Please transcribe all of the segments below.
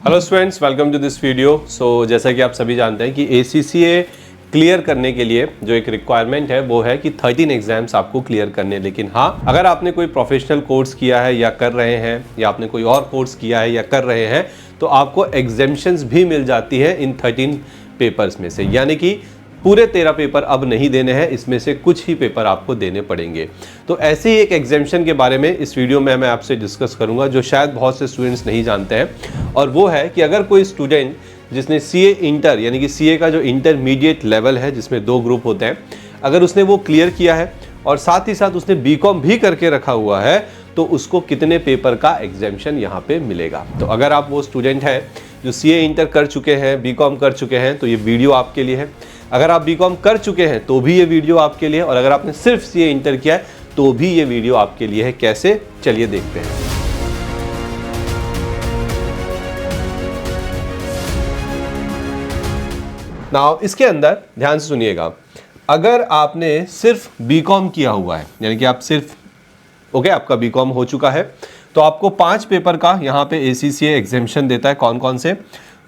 Hello students, welcome to this video. जैसा कि आप सभी जानते हैं कि ACCA क्लियर करने के लिए जो एक रिक्वायरमेंट है वो है कि 13 एग्जाम्स आपको क्लियर करने। लेकिन हाँ, अगर आपने कोई प्रोफेशनल कोर्स किया है या कर रहे हैं या आपने कोई और कोर्स किया है या कर रहे हैं तो आपको एग्जेम्पशंस भी मिल जाती है इन 13 पेपर्स में से। यानी कि पूरे 13 पेपर अब नहीं देने हैं, इसमें से कुछ ही पेपर आपको देने पड़ेंगे। तो ऐसे ही एक एग्जेम्पशन के बारे में इस वीडियो में मैं आपसे डिस्कस करूंगा जो शायद बहुत से स्टूडेंट्स नहीं जानते हैं, और वो है कि अगर कोई स्टूडेंट जिसने CA इंटर यानी कि CA का जो इंटरमीडिएट लेवल है जिसमें 2 ग्रुप होते हैं, अगर उसने वो क्लियर किया है और साथ ही साथ उसने BCom भी करके रखा हुआ है तो उसको कितने पेपर का एग्जेम्पशन यहाँ पे मिलेगा। तो अगर आप वो स्टूडेंट हैं जो CA इंटर कर चुके हैं, BCom कर चुके हैं, तो ये वीडियो आपके लिए है। अगर आप BCom कर चुके हैं तो भी ये वीडियो आपके लिए है, और अगर आपने सिर्फ CA इंटर किया है तो भी ये वीडियो आपके लिए है। कैसे, चलिए देखते हैं। नाउ इसके अंदर ध्यान से सुनिएगा, अगर आपने सिर्फ BCom किया हुआ है यानी कि आप सिर्फ आपका BCom हो चुका है तो आपको 5 पेपर का यहाँ पे ACCA एग्जेम्पशन देता है। कौन कौन से?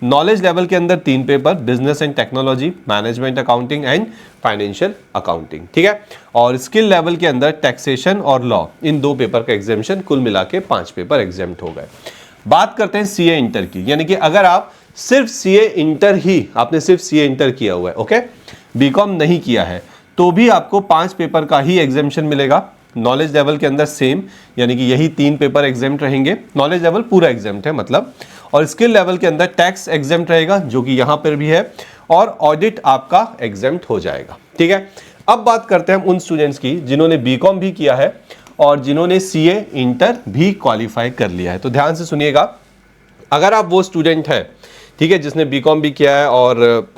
नॉलेज लेवल के अंदर 3 paper, business and technology, management accounting and financial accounting, ठीक है। और स्किल लेवल के अंदर टैक्सेशन और लॉ, इन 2 पेपर का एग्जेम्पशन, कुल मिला के 5 पेपर एग्जेम्प्ट हो गए। बात करते हैं CA इंटर की, यानी कि अगर आप सिर्फ CA इंटर ही, आपने सिर्फ CA इंटर किया हुआ है, ओके, BCom नहीं किया है, तो भी आपको 5 पेपर का ही एग्जेम्पशन मिलेगा। नॉलेज लेवल के अंदर सेम, यानी कि यही 3 पेपर एग्जेम्प्ट रहेंगे। नॉलेज लेवल पूरा एग्जेम्प्ट है मतलब। और स्किल लेवल के अंदर टैक्स एग्जेम्प्ट रहेगा जो कि यहां पर भी है, और ऑडिट आपका एग्जेम्प्ट हो जाएगा, ठीक है। अब बात करते हैं हम उन स्टूडेंट्स की जिन्होंने BCom भी किया है और जिन्होंने CA इंटर भी क्वालिफाई कर लिया है। तो ध्यान से सुनिएगा, अगर आप वो स्टूडेंट है, ठीक है, जिसने BCom भी किया है और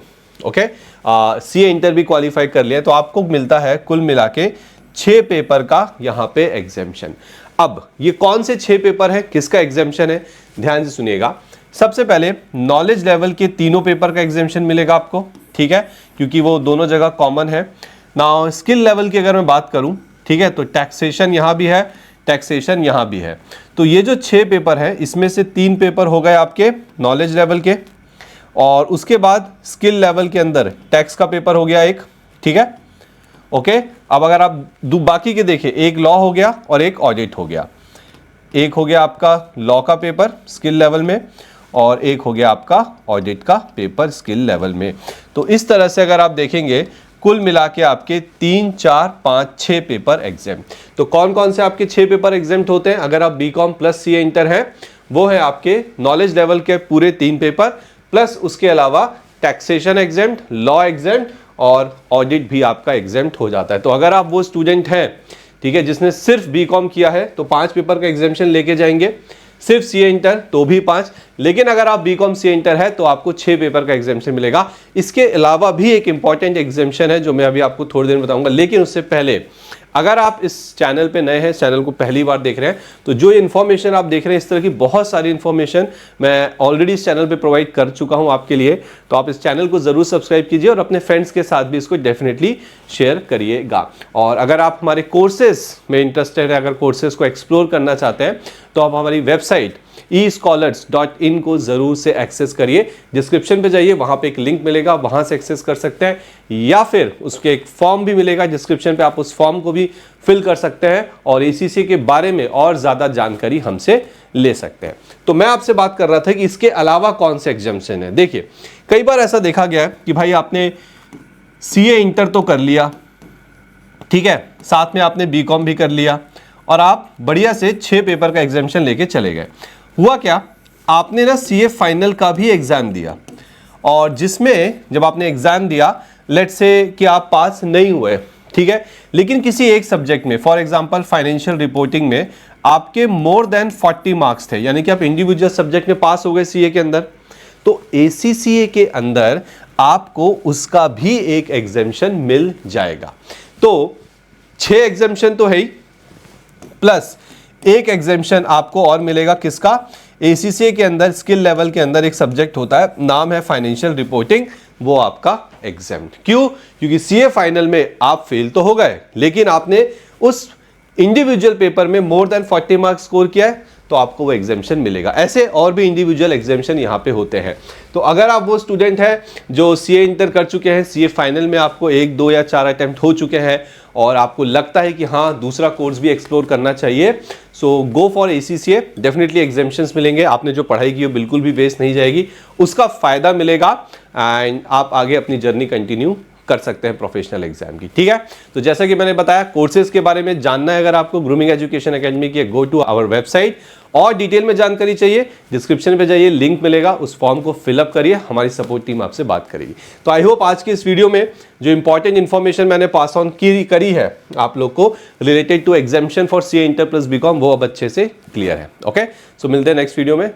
CA इंटर भी क्वालिफाई कर लिया है, तो आपको मिलता है कुल मिला के 6 पेपर का यहाँ पे एग्जेम्पशन। अब ये कौन से 6 पेपर है, किसका एग्जेम्पशन है, ध्यान से सुनिएगा। सबसे पहले नॉलेज लेवल के 3 पेपर का एग्जेम्पशन मिलेगा आपको, ठीक है, क्योंकि वो दोनों जगह कॉमन है ना। स्किल लेवल की अगर मैं बात करूं, ठीक है, तो टैक्सेशन यहां भी है, टैक्सेशन यहां भी है। तो ये जो 6 पेपर है इसमें से 3 पेपर हो गए आपके नॉलेज लेवल के, और उसके बाद स्किल लेवल के अंदर टैक्स का पेपर हो गया एक, ठीक है, ओके। अब अगर आप बाकी के देखें, एक लॉ हो गया और एक ऑडिट हो गया। एक हो गया आपका लॉ का पेपर स्किल लेवल में और एक हो गया आपका ऑडिट का पेपर स्किल लेवल में। तो इस तरह से अगर आप देखेंगे कुल मिला के आपके 3, 4, 5, 6 पेपर एग्जाम। तो कौन कौन से आपके 6 पेपर एग्जाम होते हैं अगर आप BCom प्लस CA इंटर हैं? वो है आपके नॉलेज लेवल के पूरे 3 पेपर, प्लस उसके अलावा टैक्सेशन एग्जाम, लॉ एग्जाम और ऑडिट भी आपका एग्जेम्प्ट हो जाता है। तो अगर आप वो स्टूडेंट हैं, ठीक है, जिसने सिर्फ BCom किया है तो 5 पेपर का एग्जेम्पशन लेके जाएंगे, सिर्फ CA इंटर तो भी 5, लेकिन अगर आप BCom CA इंटर है तो आपको 6 पेपर का एग्जेम्पशन मिलेगा। इसके अलावा भी एक इंपॉर्टेंट एग्जेम्पशन है जो मैं अभी आपको थोड़ी देर में बताऊंगा, लेकिन उससे पहले अगर आप इस चैनल पे नए हैं, चैनल को पहली बार देख रहे हैं, तो जो इन्फॉर्मेशन आप देख रहे हैं, इस तरह की बहुत सारी इन्फॉर्मेशन मैं ऑलरेडी इस चैनल पे प्रोवाइड कर चुका हूं आपके लिए। तो आप इस चैनल को जरूर सब्सक्राइब कीजिए और अपने फ्रेंड्स के साथ भी इसको डेफिनेटली शेयर करिएगा। और अगर आप हमारे कोर्सेज में इंटरेस्टेड है, अगर कोर्सेज को एक्सप्लोर करना चाहते हैं, तो आप हमारी वेबसाइट escholars.in को जरूर से एक्सेस करिए। डिस्क्रिप्शन पे जाइए, वहां पे एक लिंक मिलेगा, वहां से एक्सेस कर सकते हैं, या फिर उसके एक फॉर्म भी मिलेगा डिस्क्रिप्शन पे, आप उस फॉर्म को भी फिल कर सकते हैं और ACCA के बारे में और ज्यादा जानकारी हमसे ले सकते हैं। तो मैं आपसे बात कर रहा था कि इसके अलावा कौन से एग्जाम्पशन है। देखिए, कई बार ऐसा देखा गया है कि भाई आपने CA इंटर तो कर लिया, ठीक है, साथ में आपने BCom भी कर लिया और आप बढ़िया से 6 पेपर का एग्जाम्पशन लेके चले गए। हुआ क्या, आपने ना CA फाइनल का भी एग्जाम दिया, और जिसमें जब आपने एग्जाम दिया, लेट्स से कि आप पास नहीं हुए, ठीक है, लेकिन किसी एक सब्जेक्ट में, फॉर एग्जांपल फाइनेंशियल रिपोर्टिंग में आपके मोर देन 40 मार्क्स थे, यानी कि आप इंडिविजुअल सब्जेक्ट में पास हो गए CA के अंदर, तो ACCA के अंदर आपको उसका भी एक एग्जेम्पशन मिल जाएगा। तो 6 एग्जेम्पशन तो है ही, प्लस एक एग्जेम्पशन आपको और मिलेगा, किसका? ACCA के अंदर स्किल लेवल के अंदर एक सब्जेक्ट होता है, नाम है फाइनेंशियल रिपोर्टिंग, वो आपका एग्जेम्प्ट। क्यों? क्योंकि CA फाइनल में आप फेल तो हो गए, लेकिन आपने उस इंडिविजुअल पेपर में मोर देन 40 मार्क्स स्कोर किया है, तो आपको वो एग्जामेशन मिलेगा। ऐसे और भी इंडिविजुअल एग्जामेशन यहाँ पे होते हैं। तो अगर आप वो स्टूडेंट हैं जो सीए इंटर कर चुके हैं, सीए फाइनल में आपको 1, 2 या 4 अटेम्प्ट हो चुके हैं और आपको लगता है कि हाँ दूसरा कोर्स भी एक्सप्लोर करना चाहिए, so go for ACCA। Definitely exemptions मिलेंगे, आपने जो पढ़ाई की वो बिल्कुल भी वेस्ट नहीं जाएगी, उसका फायदा मिलेगा एंड आप आगे अपनी जर्नी कंटिन्यू कर सकते हैं प्रोफेशनल एग्जाम की। ठीक है, तो जैसा कि मैंने बताया, कोर्सेज के बारे में जानना है अगर आपको ग्रूमिंग एजुकेशन एकेडमी की, गो टू आवर वेबसाइट। और डिटेल में जानकारी चाहिए, डिस्क्रिप्शन पे जाइए, लिंक मिलेगा, उस फॉर्म को फिलअप करिए, हमारी सपोर्ट टीम आपसे बात करेगी। तो आई होप आज के इस वीडियो में जो इंपॉर्टेंट इन्फॉर्मेशन मैंने पास ऑन करी है आप लोग को related to examination for CA inter plus BCom, वो अब अच्छे से क्लियर है। ओके, सो मिलते हैं नेक्स्ट वीडियो में।